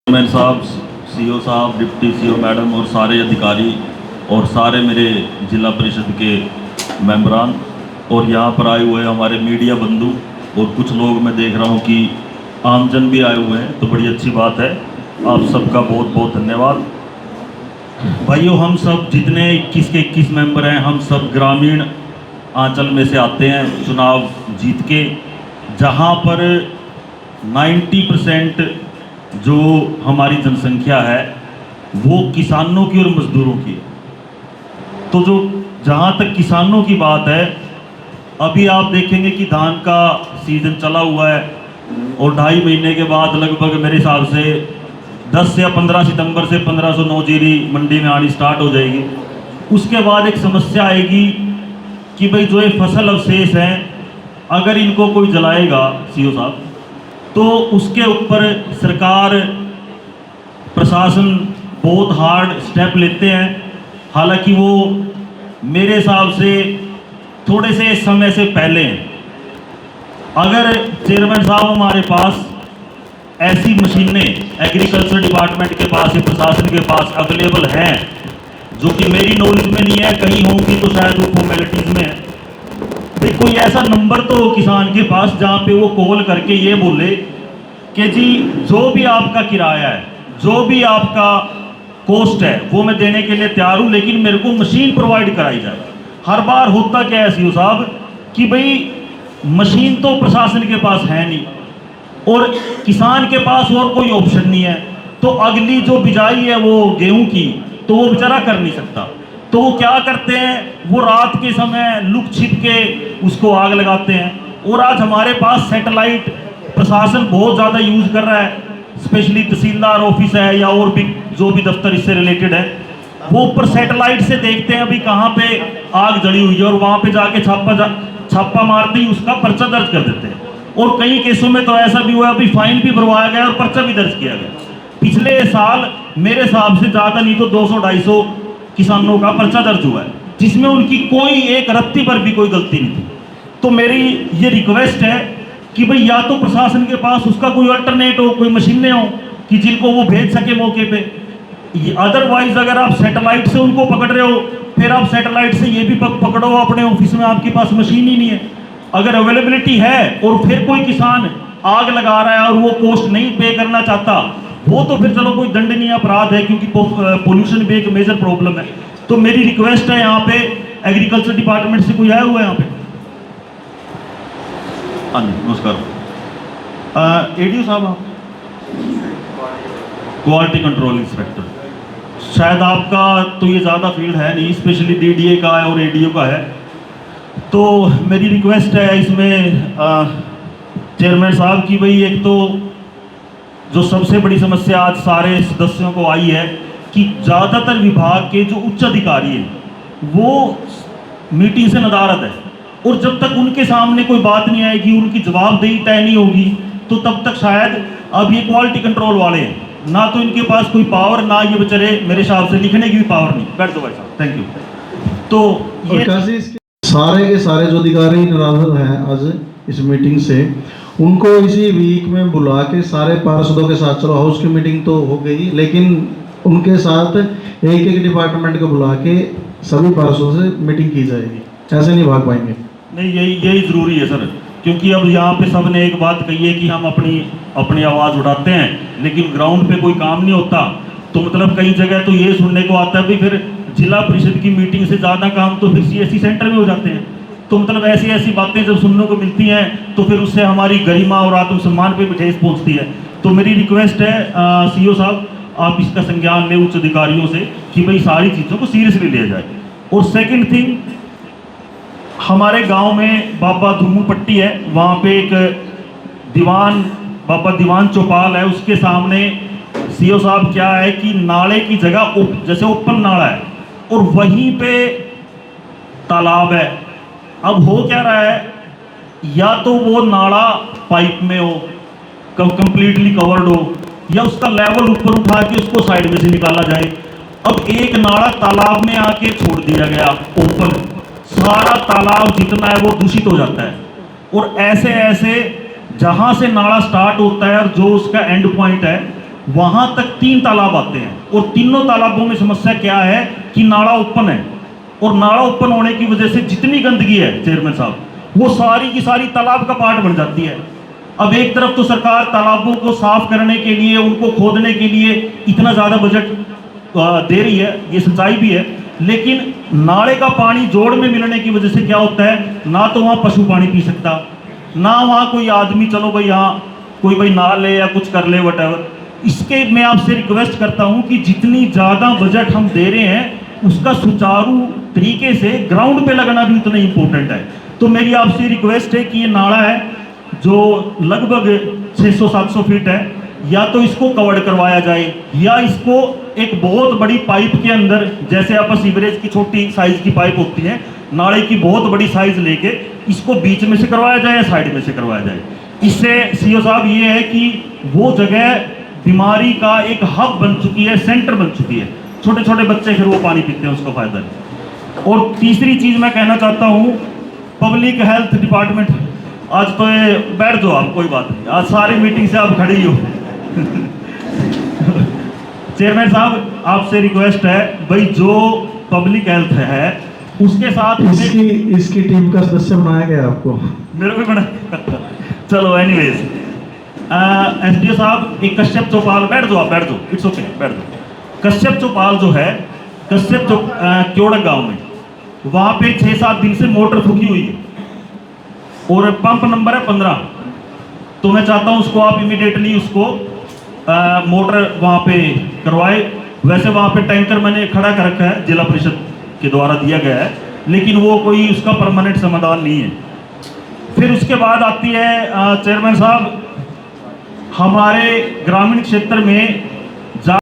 Chairman साहब, CO साहब, deputy CO madam और सारे अधिकारी और सारे मेरे जिला परिषद के मेंबरान और यहाँ पर आए हुए हमारे मीडिया बंधु और कुछ लोग मैं देख रहा हूँ कि आमजन भी आए हुए हैं, तो बड़ी अच्छी बात है। आप सबका बहुत बहुत धन्यवाद। भाइयों, हम सब जितने 21 के 21 मेंबर हैं, हम सब ग्रामीण आंचल में से आते हैं चुनाव जीत के, जहाँ पर 90% जो हमारी जनसंख्या है वो किसानों की और मजदूरों की है। तो जो जहाँ तक किसानों की बात है, अभी आप देखेंगे कि धान का सीज़न चला हुआ है और 2.5 महीने के बाद लगभग मेरे हिसाब से 10 या 15 सितंबर से 1509 जीरी मंडी में आनी स्टार्ट हो जाएगी। उसके बाद एक समस्या आएगी कि भाई जो ये फसल अवशेष हैं, अगर इनको कोई जलाएगा सीओ साहब, तो उसके ऊपर सरकार प्रशासन बहुत हार्ड स्टेप लेते हैं। हालांकि वो मेरे हिसाब से थोड़े से समय से पहले हैं। अगर चेयरमैन साहब हमारे पास ऐसी मशीनें एग्रीकल्चर डिपार्टमेंट के पास या प्रशासन के पास अवेलेबल हैं, जो कि मेरी नॉलेज में नहीं है, कहीं होंगी तो शायद वो फॉर्मेलिटीज़ में है। कोई ऐसा नंबर तो हो किसान के पास जहाँ पे वो कॉल करके ये बोले कि जी जो भी आपका किराया है, जो भी आपका कॉस्ट है, वो मैं देने के लिए तैयार हूँ, लेकिन मेरे को मशीन प्रोवाइड कराई जाए। हर बार होता क्या है सीओ साहब कि भाई मशीन तो प्रशासन के पास है नहीं और किसान के पास और कोई ऑप्शन नहीं है, तो अगली जो बिजाई है वो गेहूं की, तो वो बेचारा कर नहीं सकता। तो वो क्या करते हैं, वो रात के समय लुक छिप के उसको आग लगाते हैं। और आज हमारे पास सैटेलाइट प्रशासन बहुत ज़्यादा यूज़ कर रहा है, स्पेशली तहसीलदार ऑफिस है या और भी जो भी दफ्तर इससे रिलेटेड है, वो ऊपर सैटेलाइट से देखते हैं अभी कहाँ पे आग जड़ी हुई है और वहाँ पे जाके छापा मारते ही उसका पर्चा दर्ज कर देते हैं। और कई केसों में तो ऐसा भी हुआ, अभी फाइन भी भरवाया गया और पर्चा भी दर्ज किया गया। पिछले साल मेरे हिसाब से ज़्यादा नहीं तो 200-250 किसानों का पर्चा दर्ज हुआ है, जिसमें उनकी कोई एक रत्ती पर भी कोई गलती नहीं थी। तो मेरी ये रिक्वेस्ट है कि भाई या तो प्रशासन के पास उसका कोई अल्टरनेट हो, कोई मशीनें हो कि जिनको वो भेज सके मौके पे। अदरवाइज अगर आप सैटेलाइट से उनको पकड़ रहे हो, फिर आप सैटेलाइट से ये भी पकड़ो अपने ऑफिस में आपके पास मशीन ही नहीं है। अगर अवेलेबिलिटी है और फिर कोई किसान आग लगा रहा है और वो कॉस्ट नहीं पे करना चाहता, वो तो फिर चलो कोई दंडनीय अपराध है, क्योंकि पोल्यूशन भी एक मेजर प्रॉब्लम है। तो मेरी रिक्वेस्ट है, यहाँ पे एग्रीकल्चर डिपार्टमेंट से कोई आया हुआ है यहाँ पे? हाँ जी, नमस्कार। एडीओ साहब, आप क्वालिटी कंट्रोल इंस्पेक्टर, शायद आपका तो ये ज़्यादा फील्ड है नहीं, स्पेशली डीडीए का है और एडीओ का है। तो मेरी रिक्वेस्ट है इसमें चेयरमैन साहब की, भाई एक तो जो सबसे बड़ी समस्या आज सारे सदस्यों को आई है कि ज़्यादातर विभाग के जो उच्च अधिकारी हैं वो मीटिंग से नदारद है, और जब तक उनके सामने कोई बात नहीं आएगी, उनकी जवाबदेही तय नहीं होगी, तो तब तक शायद अब ये क्वालिटी कंट्रोल वाले हैं, ना तो इनके पास कोई पावर, ना ये बेचारे मेरे हिसाब से लिखने की भी पावर नहीं। बैठ दो भाई साहब, थैंक यू। तो ये सारे के सारे जो अधिकारी नाराज हैं आज इस मीटिंग से, उनको इसी वीक में बुला के सारे पार्षदों के साथ, चलो हाउस की मीटिंग तो हो गई, लेकिन उनके साथ एक एक डिपार्टमेंट को बुला के सभी पार्षदों से मीटिंग की जाएगी। ऐसे नहीं भाग पाएंगे। नहीं, यही ज़रूरी है सर, क्योंकि अब यहाँ पे सबने एक बात कही है कि हम अपनी आवाज़ उठाते हैं, लेकिन ग्राउंड पे कोई काम नहीं होता। तो मतलब कई जगह तो ये सुनने को आता है भी फिर जिला परिषद की मीटिंग से ज़्यादा काम तो फिर सीएससी सेंटर में हो जाते हैं। तो मतलब ऐसी ऐसी बातें जब सुनने को मिलती हैं तो फिर उससे हमारी गरिमा और आत्मसम्मान पे भी ठेस पहुँचती है। तो मेरी रिक्वेस्ट है सीओ साहब, आप इसका संज्ञान लें उच्च अधिकारियों से कि भाई सारी चीज़ों को सीरियसली लिया जाए। और सेकंड थिंग, हमारे गांव में बाबा धूमू पट्टी है, वहाँ पे एक बाबा दीवान चौपाल है, उसके सामने सीओ साहब क्या है कि नाले की जगह जैसे ओपन नाला है और वहीं पे तालाब है। अब हो क्या रहा है, या तो वो नाला पाइप में हो, कंप्लीटली कवर्ड हो, या उसका लेवल ऊपर उठा के उसको साइड में से निकाला जाए। अब एक नाला तालाब में आके छोड़ दिया गया ओपन, सारा तालाब जितना है वो दूषित हो जाता है। और ऐसे ऐसे जहाँ से नाला स्टार्ट होता है और जो उसका एंड पॉइंट है, वहां तक 3 तालाब आते हैं और तीनों तालाबों में समस्या क्या है कि नाला ओपन है, और नाला ओपन होने की वजह से जितनी गंदगी है चेयरमैन साहब, वो सारी की सारी तालाब का पार्ट बन जाती है। अब एक तरफ तो सरकार तालाबों को साफ करने के लिए, उनको खोदने के लिए इतना ज़्यादा बजट दे रही है, ये सच्चाई भी है, लेकिन नाले का पानी जोड़ में मिलने की वजह से क्या होता है, ना तो वहाँ पशु पानी पी सकता, ना वहाँ कोई आदमी चलो भाई यहाँ कोई भाई नहा ले या कुछ कर ले वटेवर। इसके मैं आपसे रिक्वेस्ट करता हूँ कि जितनी ज़्यादा बजट हम दे रहे हैं उसका सुचारू तरीके से ग्राउंड पे लगना भी उतना इम्पोर्टेंट है। तो मेरी आपसे रिक्वेस्ट है कि ये नाला है जो लगभग 600-700 फीट है, या तो इसको कवर करवाया जाए या इसको एक बहुत बड़ी पाइप के अंदर, जैसे आप सीवरेज की छोटी साइज की पाइप होती है, नाले की बहुत बड़ी साइज लेके इसको बीच में से करवाया जाए या साइड में से करवाया जाए। इससे सीओ साहब ये है कि वो जगह बीमारी का एक हब बन चुकी है, सेंटर बन चुकी है, छोटे छोटे बच्चे फिर वो पानी पीते हैं, उसका फायदा है। और तीसरी चीज मैं कहना चाहता हूँ, पब्लिक हेल्थ डिपार्टमेंट, आज तो ये बैठ जाओ आप, कोई बात नहीं, आज सारी मीटिंग से आप खड़े ही हो। चेयरमैन साहब आपसे रिक्वेस्ट है भाई, जो पब्लिक हेल्थ है उसके साथ इसकी टीम का सदस्य बनाया गया आपको? मेरे को बना चलो एनीवेज, एसडीओ साहब एक कश्यप चौपाल, बैठ जाओ आप, बैठ जाओ, इट्स ओके, बैठ जाओ। कश्यप चौपाल जो है, कश्यप क्योड़क गांव में, वहाँ पे 6-7 दिन से मोटर फूकी हुई है और पंप नंबर है 15। तो मैं चाहता हूँ उसको आप इमीडिएटली उसको मोटर वहाँ पे करवाए। वैसे वहाँ पे टैंकर मैंने खड़ा कर रखा है, जिला परिषद के द्वारा दिया गया है, लेकिन वो कोई उसका परमानेंट समाधान नहीं है। फिर उसके बाद आती है चेयरमैन साहब, हमारे ग्रामीण क्षेत्र में